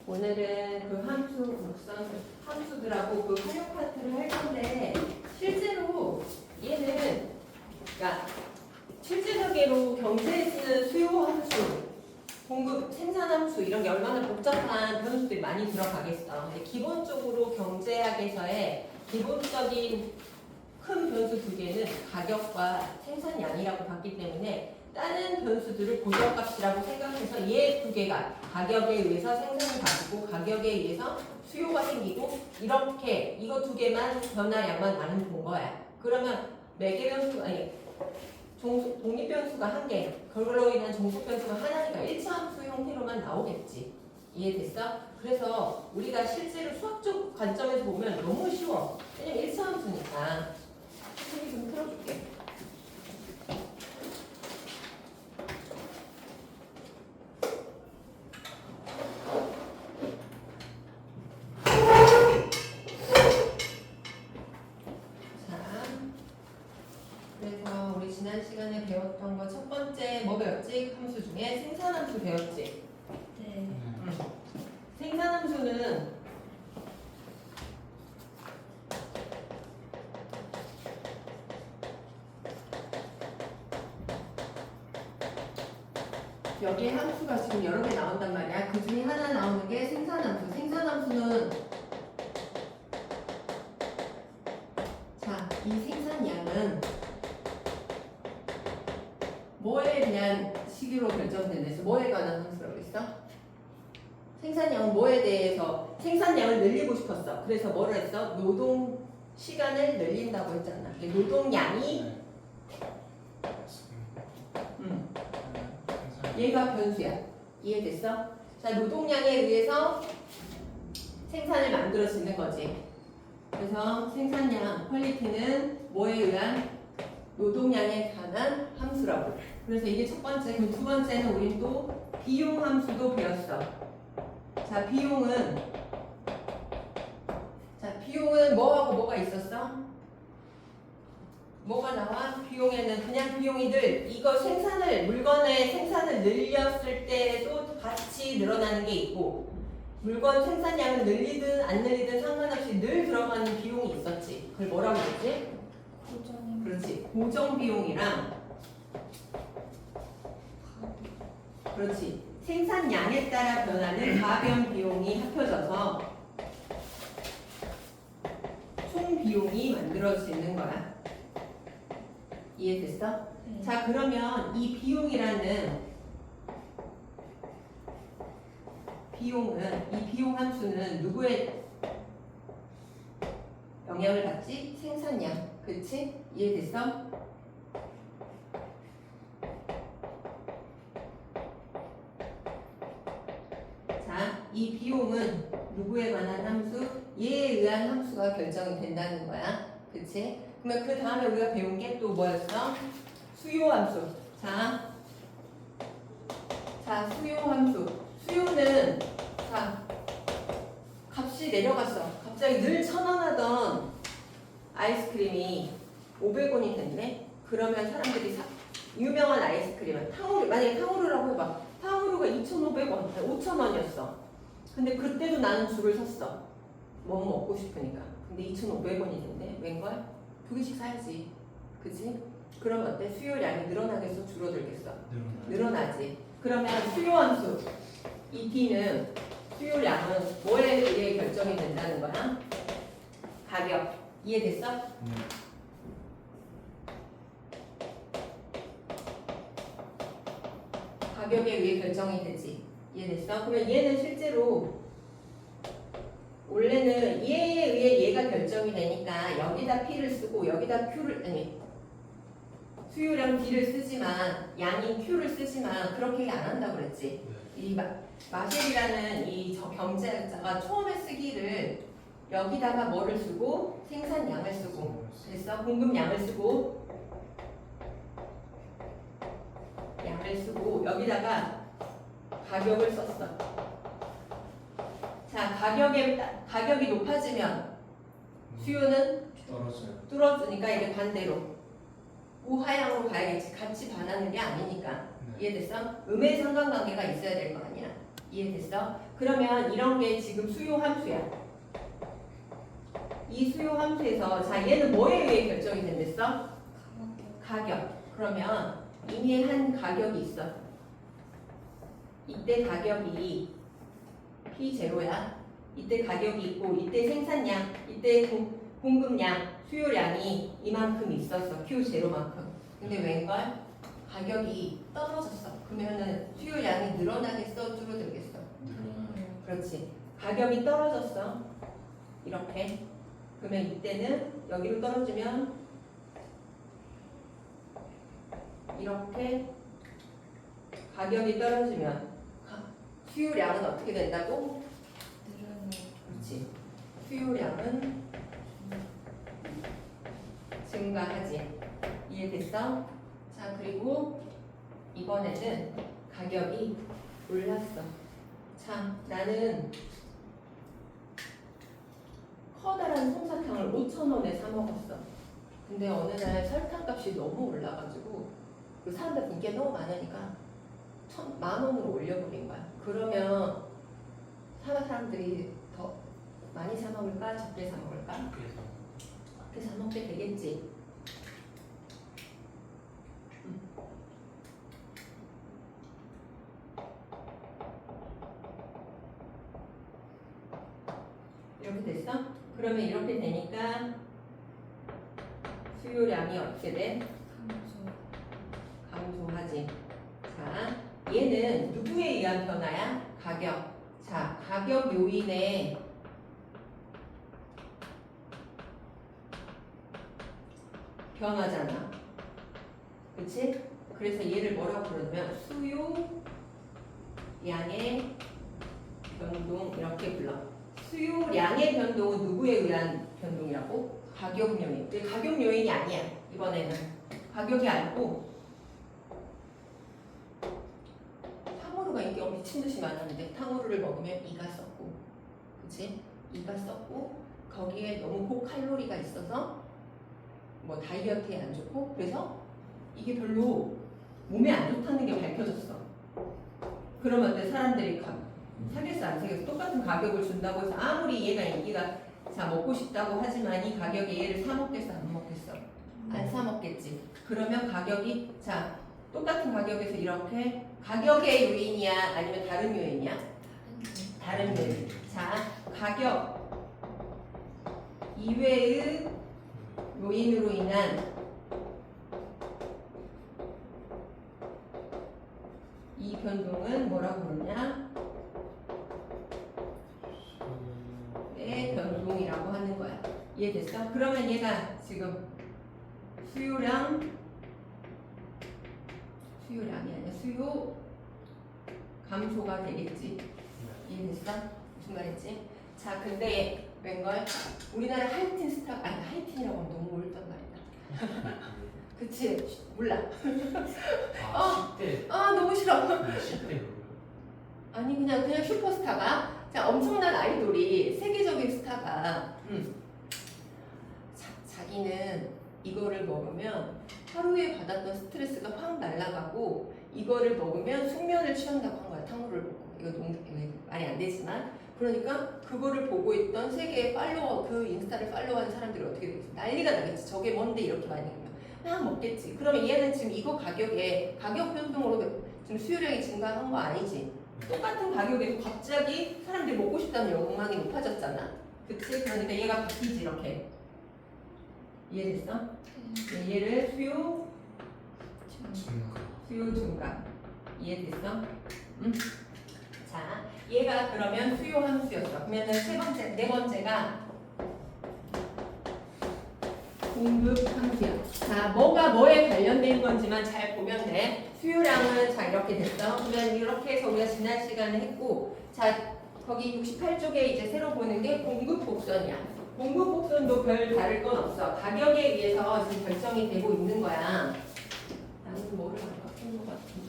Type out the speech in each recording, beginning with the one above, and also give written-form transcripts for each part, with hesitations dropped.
오늘은 그 함수들하고 그 활용 파트를 할 건데 실제로 얘는 그러니까 실질적으로 경제에 쓰는 수요 함수, 공급 생산 함수 이런 게 얼마나 복잡한 변수들이 많이 들어가겠어. 근데 기본적으로 경제학에서의 기본적인 큰 변수 두 개는 가격과 생산량이라고 봤기 때문에 다른 변수들을 고정값이라고 생각해서 얘 두 개가 가격에 의해서 생산이 바뀌고 가격에 의해서 수요가 생기고 이렇게 이거 두 개만 변화량만 나는 본 거야. 그러면 매개 변수 아니 독립 변수가 한 개, 그걸로 인한 종속 변수가 하나니까 일차함수 형태로만 나오겠지. 이해됐어? 그래서 우리가 실제로 수학적 관점에서 보면 너무 쉬워. 왜냐면 일차함수니까. 선생님이 좀 틀어줄게. 지난 시간에 배웠던 거 첫 번째 뭐 배웠지? 함수 중에 생산함수 배웠지? 네. 생산함수는 여기에 함수가 지금 여러 개 나온단 말이야. 그 중에 하나 나오는 게 생산함수. 생산함수는 자, 이 생산량은 뭐에 대한 시기로 결정된다 했어? 뭐에 관한 함수라고 했어? 생산량은 뭐에 대해서 생산량을 늘리고 싶었어. 그래서 뭐를 했어? 노동 시간을 늘린다고 했잖아. 노동량이 얘가 변수야. 이해됐어? 자, 노동량에 의해서 생산을 만들어지는 거지. 그래서 생산량, 퀄리티는 뭐에 의한 노동량에 관한 함수라고. 그래서 이게 첫 번째. 그럼 두 번째는 우린 또 비용 함수도 배웠어. 자, 비용은 뭐하고 뭐가 있었어? 뭐가 나와? 비용에는 그냥 비용이 늘 이거 물건의 생산을 늘렸을 때도 같이 늘어나는 게 있고 물건 생산량을 늘리든 안 늘리든 상관없이 늘 들어가는 비용이 있었지. 그걸 뭐라고 했지? 고정. 그렇지. 고정 비용이랑 그렇지. 생산량에 따라 변하는 가변 비용이 합쳐져서 총 비용이 만들어지는 거야. 이해됐어? 네. 자, 그러면 이 비용이라는 이 비용 함수는 누구의 영향을 받지? 생산량. 그치? 이해됐어? 자, 이 비용은 누구에 관한 함수? 얘에 의한 함수가 결정이 된다는 거야. 그치? 그러면 그 다음에 우리가 배운 게 또 뭐였어? 수요 함수. 자, 수요 함수. 수요는 자, 값이 내려갔어. 갑자기 늘 1,000원 하던 아이스크림이 500원이 됐네? 그러면 사람들이 유명한 아이스크림은 만약에 탕후루라고 해봐. 탕후루가 2,500원, 5,000원이었어. 근데 그때도 나는 줄을 섰어. 뭐 먹고 싶으니까. 근데 2,500원이 됐네? 웬걸? 2개씩 사야지. 그치? 그러면 어때? 수요량이 늘어나겠어? 줄어들겠어? 늘어나지. 그러면 수요함수, 이 D는 수요량은 뭐에 의해 결정이 된다는 거야? 가격. 이해됐어? 네. 가격에 의해 결정이 되지. 이해됐어? 그러면 얘는 실제로 원래는 얘에 의해 얘가 결정이 되니까 여기다 P를 쓰고 여기다 Q를 수요량 D를 쓰지만 양인 Q를 쓰지만 그렇게 안 한다고 그랬지. 이 마셸이라는 이 경제학자가 처음에 쓰기를 여기다가 뭐를 쓰고 생산량을 쓰고 그래서 공급량을 쓰고 양을 쓰고 여기다가 가격을 썼어. 자, 가격이 높아지면 수요는 뚫어주니까 이게 반대로 우하향으로 가야겠지. 같이 반하는 게 아니니까. 이해됐어? 음의 상관관계가 있어야 될 거 아니야. 이해됐어? 그러면 이런 게 지금 수요 함수야. 이 수요 함수에서 자 얘는 뭐에 의해 결정이 된댔어? 가격. 그러면 이미 한 가격이 있어. 이때 가격이 P0야. 이때 가격이 있고 이때 생산량, 이때 공급량, 수요량이 이만큼 있었어. Q0만큼. 근데 웬걸? 가격이 떨어졌어. 그러면은 수요량이 늘어나겠어? 줄어들겠어? 그렇지. 가격이 떨어졌어. 이렇게. 그러면 이때는 여기로 떨어지면 이렇게 가격이 떨어지면 수요량은 어떻게 된다고? 그렇지. 수요량은 증가하지. 이해됐어? 자, 그리고 이번에는 가격이 올랐어. 자, 나는 커다란 솜사탕을 5,000원에 사 먹었어. 근데 어느 날 설탕값이 너무 올라가지고 그 사람들 인기가 너무 많으니까 10,000원으로 올려버린 거야. 그러면 사람들이 더 많이 사 먹을까? 적게 사 먹을까? 적게 사 먹게 되겠지. 이렇게 됐어? 그러면 이렇게 되니까 수요량이 어떻게 돼? 감소하지. 자, 얘는 누구에 의한 변화야? 가격. 자, 가격 요인에 변화잖아. 그치? 그래서 얘를 뭐라고 부르냐면 수요량의 변동 이렇게 불러. 수요량의 변동은 누구에 의한 변동이라고? 가격 요인. 근데 가격 요인이 아니야. 이번에는 가격이 아니고 탕후루가 인기가 미친 듯이 많았는데 탕후루를 먹으면 이가 썩고, 그치? 이가 썩고 거기에 너무 고칼로리가 있어서 뭐 다이어트에 안 좋고 그래서 이게 별로 몸에 안 좋다는 게 밝혀졌어. 그러면 어때? 사람들이 사겠어 안 사겠어? 똑같은 가격을 준다고 해서 아무리 얘가 인기가 자 먹고 싶다고 하지만 이 가격에 얘를 사 먹겠어 안 먹겠어? 안 사 먹겠지. 그러면 가격이 자 똑같은 가격에서 이렇게 가격의 요인이야 아니면 다른 요인이야? 다른 요인. 자 가격 이외의 요인으로 인한 이 변동은 뭐라고 부르냐? 의 변동이라고 하는 거야. 이해됐어? 그러면 얘가 지금 수요량이 아니야. 수요 감소가 되겠지. 이해됐어? 무슨 말인지? 자, 근데 웬걸? 우리나라 하이틴 스타, 아니 하이틴이라고 하면 너무 올던 말이다. 그치? 몰라. 아, 10대. 너무 싫어. 10대. 아니 그냥 슈퍼스타가 자 엄청난 아이돌이 세계적인 스타가 자기는 이거를 먹으면 하루에 받았던 스트레스가 확 날아가고 이거를 먹으면 숙면을 취한다고 한 거야. 탕후루를 먹고 이거 말이 안 되지만 그러니까 그거를 보고 있던 세계의 팔로워 그 인스타를 팔로우하는 사람들이 어떻게 되겠지? 난리가 나겠지. 저게 뭔데 이렇게 많이 먹으면 그냥 먹겠지. 그러면 얘는 지금 이거 가격에 가격 변동으로 지금 수요량이 증가한 거 아니지? 똑같은 가격에도 갑자기 사람들이 먹고 싶다는 욕망이 높아졌잖아. 그치? 그러니까 얘가 바뀌지 이렇게. 이해됐어? 얘를 수요 증가. 이해됐어? 자, 얘가 그러면 수요 함수였어. 그러면은 네 번째가 공급 함수야. 자, 뭐가 뭐에 관련된 건지만 잘 보면 돼. 수요량은 자 이렇게 됐어. 그러면 이렇게 해서 우리가 지난 시간에 했고, 자 거기 68쪽에 이제 새로 보는 게 공급 곡선이야. 공급 곡선도 별 다를 건 없어. 가격에 의해서 지금 결정이 되고 있는 거야. 나는 뭐를 안 바꾼 것 같은데.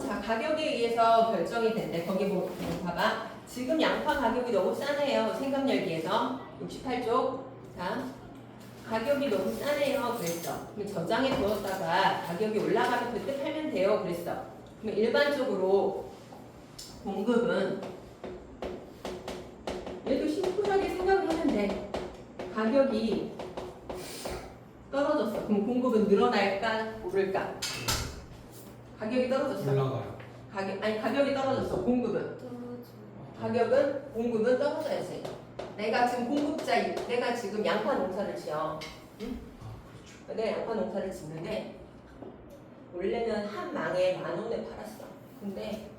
자 가격에 의해서 결정이 된대. 거기 뭐 봐봐. 지금 양파 가격이 너무 싸네요. 생강열기에서 68쪽. 자 가격이 너무 싸네요. 그랬어. 그럼 저장해 두었다가 가격이 올라가면 그때 팔면 돼요. 그랬어. 그럼 일반적으로 공급은 얘도 심플하게 생각을 하면 돼. 가격이 떨어졌어. 그럼 공급은 늘어날까 오를까? 가격이 떨어졌어. 올라가요. 가격이 떨어졌어. 공급은 공급은 떨어져야지. 내가 지금 양파 농사를 지어. 응? 내가 양파 농사를 짓는데 원래는 한 망에 10,000원에 팔았어. 근데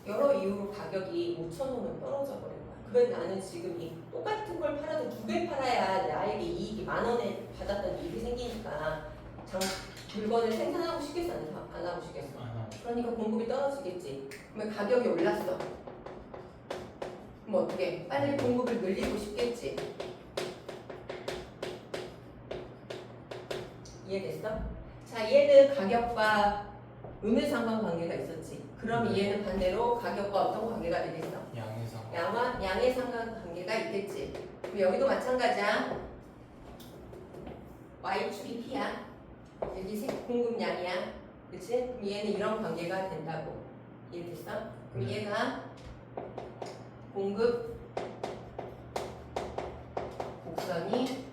여러 이유로 가격이 5,000원은 떨어져 버린 거야. 그래 나는 지금 이 똑같은 걸 팔아도 2배 팔아야 나에게 이익이 10,000원에 받았던 이익이 생기니까 물건을 생산하고 싶겠어 안 하고 싶겠어? 그러니까 공급이 떨어지겠지. 그러면 가격이 올랐어. 그럼 어떻게? 빨리 공급을 늘리고 싶겠지. 이해됐어? 자, 얘는 가격과 음해상관 관계가 있었지. 그럼 얘는 반대로 가격과 어떤 관계가 되겠어? 양해상. 양해상관 관계가 있겠지. 그럼 여기도 마찬가지야. Y축이 P야. 여기 공급량이야. 그치? 그럼 얘는 이런 관계가 된다고. 이해됐어? 그럼 얘가 공급 곡선이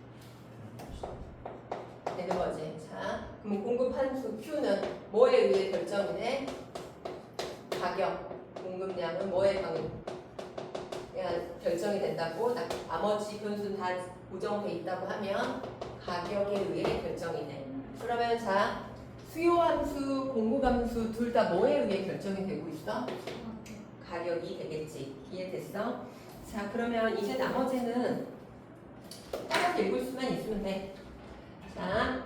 되는 거지. 자, 그럼 공급 함수 Q는 뭐에 의해 결정이 돼? 가격. 공급량은 뭐에 결정이 된다고? 나머지 변수는 다 고정돼 있다고 하면 가격에 의해 결정이 돼. 그러면 자, 수요 함수, 공급 함수 둘 다 뭐에 의해 결정이 되고 있어? 가격이 되겠지. 이해됐어? 자, 그러면 이제 나머지는 따라서 읽을 수만 있으면 돼. 자,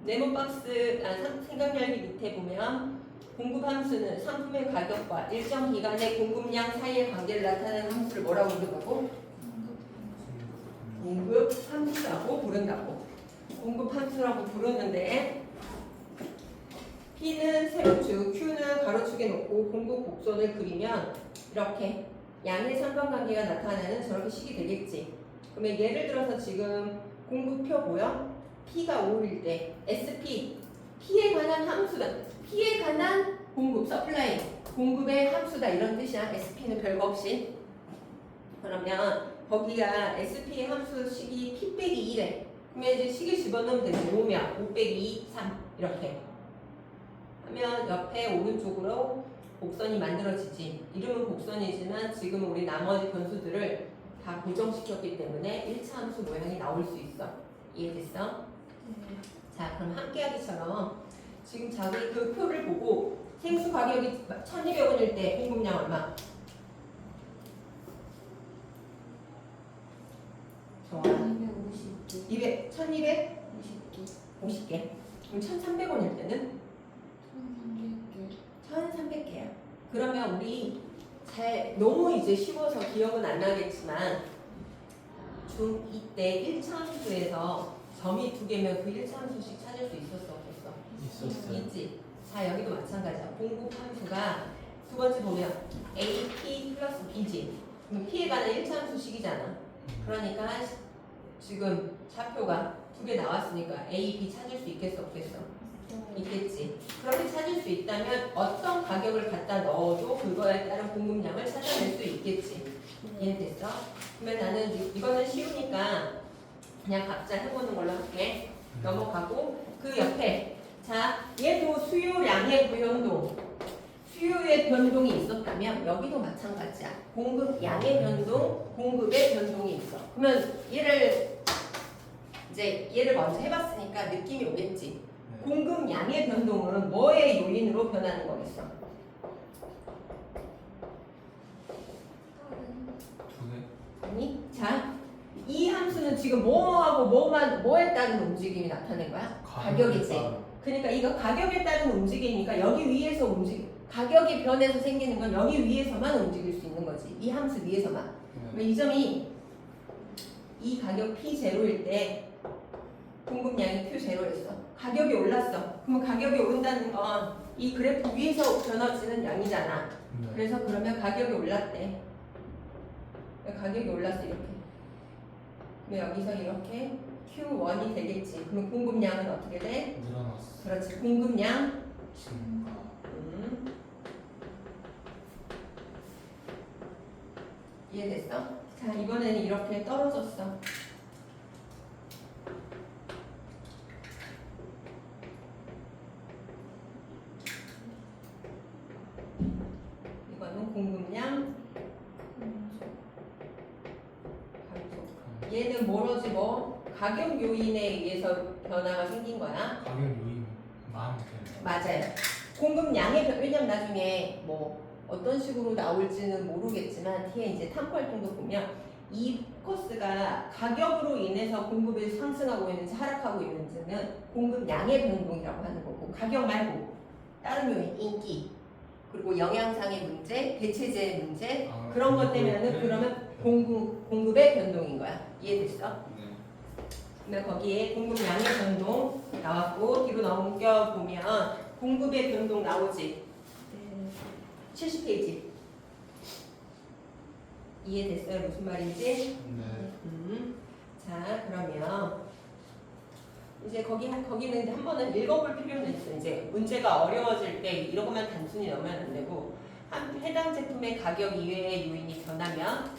네모 박스, 생각열기 밑에 보면 공급 함수는 상품의 가격과 일정 기간의 공급량 사이의 관계를 나타내는 함수를 뭐라고 부른다고? 공급 함수라고 부른다고. 공급 함수라고 부르는데 P는 세로축, Q는 가로축에 놓고 공급 곡선을 그리면 이렇게 양의 상관관계가 나타나는 저렇게 식이 되겠지. 그러면 예를 들어서 지금 공급표 보여? P가 5일 때 SP, P에 관한 함수다. P에 관한 공급, 서플라이, 공급의 함수다 이런 뜻이야. SP는 별거 없이. 그러면 거기가 SP의 함수 식이 P 빼기 1에 그러면 이제 식을 집어넣으면 되지. 5면 5 빼기 2, 3 이렇게 하면 옆에 오른쪽으로 곡선이 만들어지지. 이름은 곡선이지만 지금 우리 나머지 변수들을 다 고정시켰기 때문에 1차 함수 모양이 나올 수 있어. 이해됐어? 자, 그럼 함께하기처럼 지금 자기 그 표를 보고 생수 가격이 1,200원일 때 공급량 얼마? 좋아. 250개. 1,200? 50개. 50개. 그럼 1,300원일 때는? 1300개. 1,300개야. 그러면 우리 너무 이제 쉬워서 기억은 안 나겠지만 중2 때 1차 함수에서 점이 2개면 그 1차 함수씩 찾을 수 있었어 없었어? 있었어요. 있지. 자, 여기도 마찬가지야. 공급 함수가 두 번째 보면 AP 플러스 B지. 그럼 P에 관한 1차 함수식이잖아. 그러니까 지금 좌표가 2개 나왔으니까 A, B 찾을 수 있겠어 없겠어? 있겠지. 그렇게 찾을 수 있다면 어떤 가격을 갖다 넣어도 그거에 따른 공급량을 찾아낼 수 있겠지. 이해됐어? 그러면 나는 이거는 쉬우니까 그냥 각자 해보는 걸로 할게. 넘어가고 그 옆에 자, 얘도 수요량의 변동, 수요의 변동이 있었다면 여기도 마찬가지야. 공급량의 변동, 공급의 변동이 있어. 그러면 얘를 먼저 해봤으니까 느낌이 오겠지. 공급량의 변동은 뭐의 요인으로 변하는 거겠어? 아니, 자, 이 함수는 지금 뭐하고 뭐에 따른 움직임이 나타낸 거야? 가격이지. 그러니까 이거 가격에 따른 움직이니까 여기 위에서 가격이 변해서 생기는 건 여기 위에서만 움직일 수 있는 거지. 이 함수 위에서만. 그러면 이 점이 이 가격 P0일 때 공급량이 Q0였어. 가격이 올랐어. 그러면 가격이 오른다는 건 이 그래프 위에서 변화지는 양이잖아. 그래서 그러면 가격이 올랐대. 가격이 올랐어 이렇게. 그럼 여기서 이렇게 Q1이 되겠지. 그럼 공급량은 어떻게 돼? 늘어났어. 그렇지. 공급량 증가. 이해됐어? 자, 이번에는 이렇게 떨어졌어. 이거는 공급량 감소. 얘는 뭐로지 뭐? 가격 요인에 의해서 변화가 생긴 거야. 가격 요인만 되는. 맞아요. 공급량의 왜냐면 나중에 뭐 어떤 식으로 나올지는 모르겠지만 뒤에 이제 탐구 활동도 보면 이 코스가 가격으로 인해서 공급이 상승하고 있는지 하락하고 있는지는 공급량의 변동이라고 하는 거고 가격 말고 다른 요인 인기 그리고 영양상의 문제, 대체제의 문제 아, 그런 것 때문에는 네. 그러면 공급의 변동인 거야. 이해됐어? 네. 근데 거기에 공급량의 변동 나왔고 뒤로 넘겨 보면 공급의 변동 나오지. 70페이지. 이해됐어요? 무슨 말인지? 네. 자, 그러면 이제 거기는 한 번은 읽어볼 필요는 있어. 이제 문제가 어려워질 때 이런 것만 단순히 넣으면 안 되고 해당 제품의 가격 이외의 요인이 변하면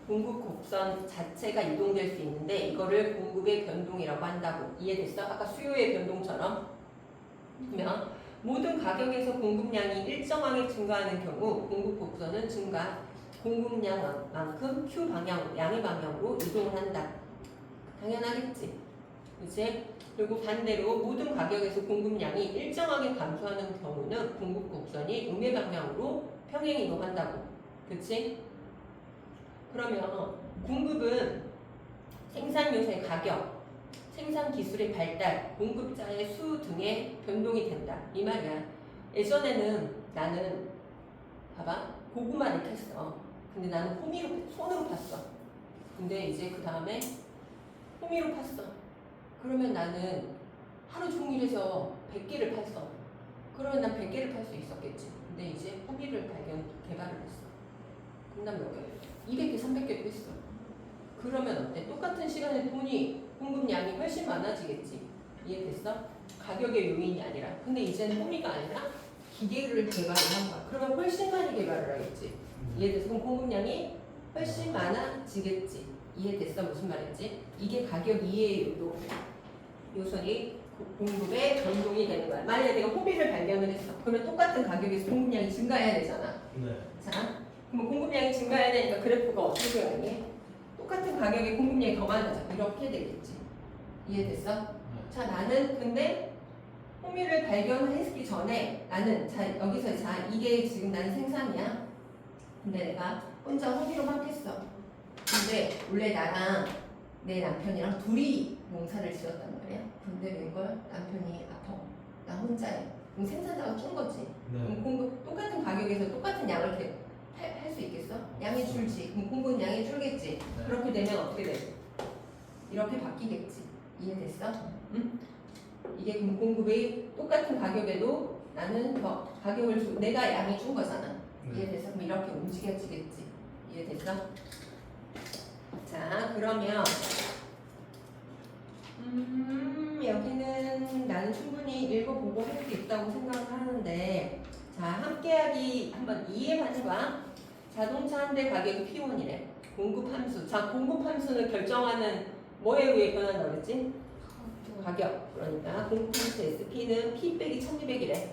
공급 곡선 자체가 이동될 수 있는데 이거를 공급의 변동이라고 한다고. 이해됐어? 아까 수요의 변동처럼. 그러면 모든 가격에서 공급량이 일정하게 증가하는 경우 공급 곡선은 증가, 공급량만큼 Q 방향, 양의 방향으로 이동을 한다. 당연하겠지. 그치? 그리고 반대로 모든 가격에서 공급량이 일정하게 감소하는 경우는 공급 곡선이 음의 방향으로 평행 이동한다고. 그치? 그러면 공급은 생산 요소의 가격, 생산 기술의 발달, 공급자의 수 등의 변동이 된다. 이 말이야. 예전에는 나는 봐봐 고구마를 캤어. 근데 나는 손으로 팠어. 근데 이제 그 다음에 호미로 팠어. 그러면 나는 하루 종일 해서 100개를 팠어. 그러면 난 100개를 팔 수 있었겠지. 근데 이제 호미를 개발을 했어. 그럼 난 몇 개? 200개, 300개도 했어. 그러면 어때? 똑같은 시간에 돈이 공급량이 훨씬 많아지겠지. 이해됐어? 가격의 요인이 아니라. 근데 이제는 호미가 아니라 기계를 개발을 한 거야. 그러면 훨씬 많이 개발을 하겠지. 이해됐어? 그럼 공급량이 훨씬 많아지겠지. 이해됐어? 무슨 말인지? 이게 가격 이해의 요소니 공급의 변동이 되는 거야. 만약에 내가 호비를 발견을 했어. 그러면 똑같은 가격에서 공급량이 증가해야 되잖아. 네. 자, 그럼 공급량이 증가해야 되니까 그래프가 어떻게 되니? 똑같은 가격에 공급량이 더 많아져. 이렇게 되겠지. 이해됐어? 네. 자, 나는 근데 호미를 발견하기 전에 나는 자 여기서 자 이게 지금 나는 생산이야. 근데 내가 혼자 호미로만 했어. 근데 원래 나랑 내 남편이랑 둘이 농사를 지었단 말이야. 근데 웬걸 남편이 아파. 나 혼자야. 그럼 생산자가 준 거지. 그럼 공급 똑같은 가격에서 똑같은 양을 팔 수 있겠어? 양이 줄지. 그럼 공급량이 줄겠지. 네. 그렇게 되면 어떻게 돼? 이렇게 바뀌겠지. 이해됐어? 응? 이게 그럼 공급이 똑같은 가격에도 나는 더 가격을 주고 내가 양이 준 거잖아. 이해됐어? 그럼 이렇게 움직여지겠지. 이해됐어? 자, 그러면 여기는 나는 충분히 읽어보고 할 수 있다고 생각을 하는데 자, 함께하기 한번 이해만 해봐. 자동차 한 대 가격이 P1이래. 공급 함수. 자, 공급 함수는 결정하는 뭐에 의해 변한다고 그랬지? 가격. 그러니까 공급 함수 SP는 P 빼기 1200이래.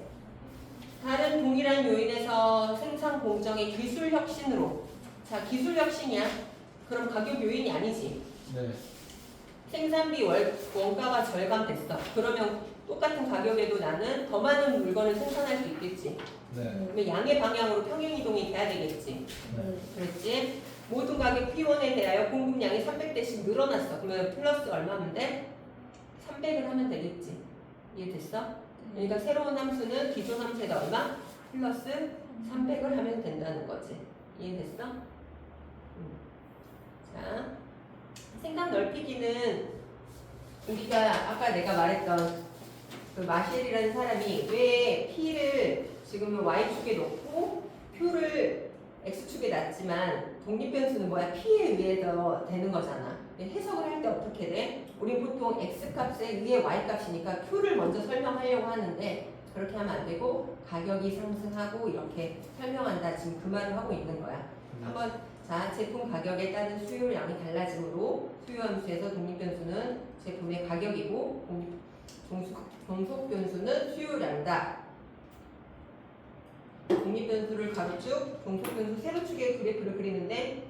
다른 동일한 요인에서 생산 공정의 기술 혁신으로. 자, 기술 혁신이야. 그럼 가격 요인이 아니지. 네. 생산비 원가가 절감됐어. 그러면 똑같은 가격에도 나는 더 많은 물건을 생산할 수 있겠지. 네. 그러면 양의 방향으로 평행 이동이 돼야 되겠지. 네. 그랬지? 모든 가격 P1에 대하여 공급량이 300대씩 늘어났어. 그러면 플러스 얼마면 돼? 300을 하면 되겠지. 이해됐어? 그러니까 새로운 함수는 기존 함수에다 얼마? 플러스 300을 하면 된다는 거지. 이해됐어? 자, 생각 넓히기는 우리가 아까 내가 말했던 그 마셸이라는 사람이 왜 P를 지금은 Y축에 놓고 Q를 X축에 놨지만 독립변수는 뭐야? P에 의해서 되는 거잖아. 해석을 할 때 어떻게 돼? 우리 보통 x값에 위에 y값이니까 q를 먼저 설명하려고 하는데 그렇게 하면 안 되고 가격이 상승하고 이렇게 설명한다. 지금 그 말을 하고 있는 거야. 한번 자, 제품 가격에 따른 수요량이 달라지므로 수요함수에서 독립변수는 제품의 가격이고 종속 변수는 수요량이다. 독립변수를 가로축, 종속변수 세로축의 그래프를 그리는데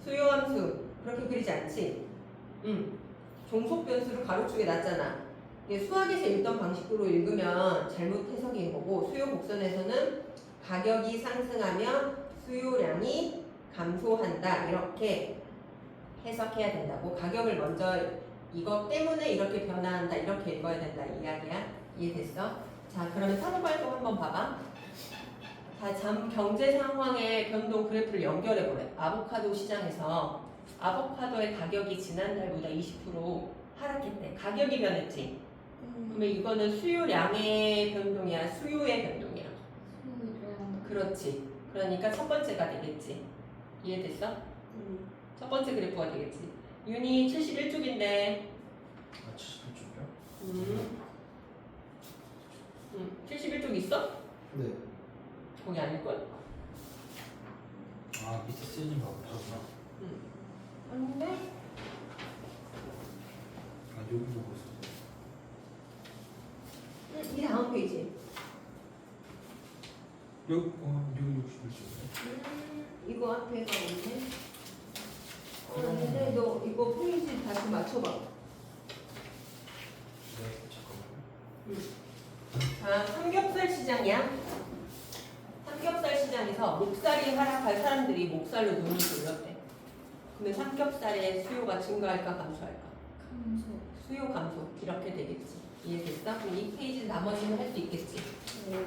수요함수 그렇게 그리지 않지? 종속변수를 가로축에 놨잖아. 이게 수학에서 읽던 방식으로 읽으면 잘못 해석인 거고 수요 곡선에서는 가격이 상승하면 수요량이 감소한다. 이렇게 해석해야 된다고. 가격을 먼저 이것 때문에 이렇게 변화한다. 이렇게 읽어야 된다. 이야기야. 이해됐어? 자, 그러면 산업 활동 한번 봐봐. 자, 경제 상황의 변동 그래프를 연결해 보래. 아보카도 시장에서 아보카도의 가격이 지난달보다 20% 하락했대. 가격이 변했지. 그러면 이거는 수요량의 변동이야, 수요의 변동이야. 수요량. 그렇지. 그러니까 첫 번째가 되겠지. 이해됐어? 첫 번째 그래프가 되겠지. 윤이 71쪽인데. 아, 71쪽이요? 71쪽 있어? 네. 거기 아닐걸? 아, 밑에 쓰이는 거 없구나. 아닌데? 아, 여기 보고 있었어. 이 다음 페이지. 여기 61쪽이네. 이거 앞에가 없네. 근데 너 이거 페이지 다시 맞춰봐. 네, 잠깐만요. 자, 삼겹살 시장이야. 삼겹살 시장에서 목살이 하락할 사람들이 목살로 눈을 돌렸대. 그러면 삼겹살의 수요가 증가할까 감소할까? 감소. 수요 감소 이렇게 되겠지. 이해됐어? 그럼 이 페이지 나머지는 할 수 있겠지. 네.